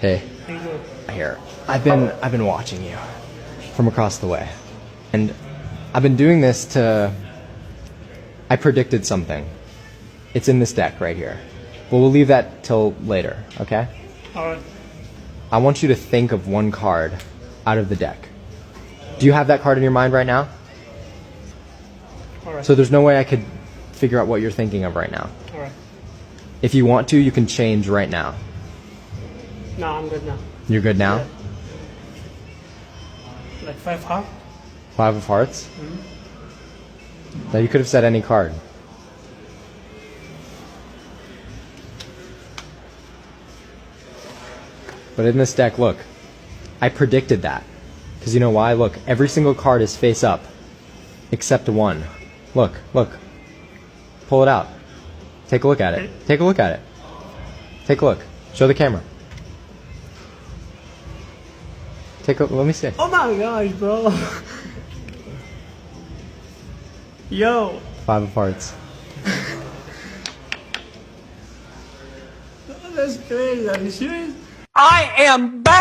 Hey, How you doing? here. I've been watching you from across the way, and I've been doing this to. I predicted something. It's in this deck right here. But we'll leave that till later, okay? Alright. I want you to think of one card out of the deck. Do you have that card in your mind right now? Alright. So there's no way I could figure out what you're thinking of right now. Alright. If you want to, you can change right now. No, I'm good now. You're good now? Yeah. Like 5 heart? 5 of hearts? Now you could have said any card. But in this deck, look, I predicted that. Because you know why? Look, every single card is face up. Except one. Look, look. Pull it out. Take a look at it. Take a look at it. Take a look. Show the camera. Let me see. Oh my gosh, bro. Yo. 5 of hearts. That's crazy. Are you serious? I am back!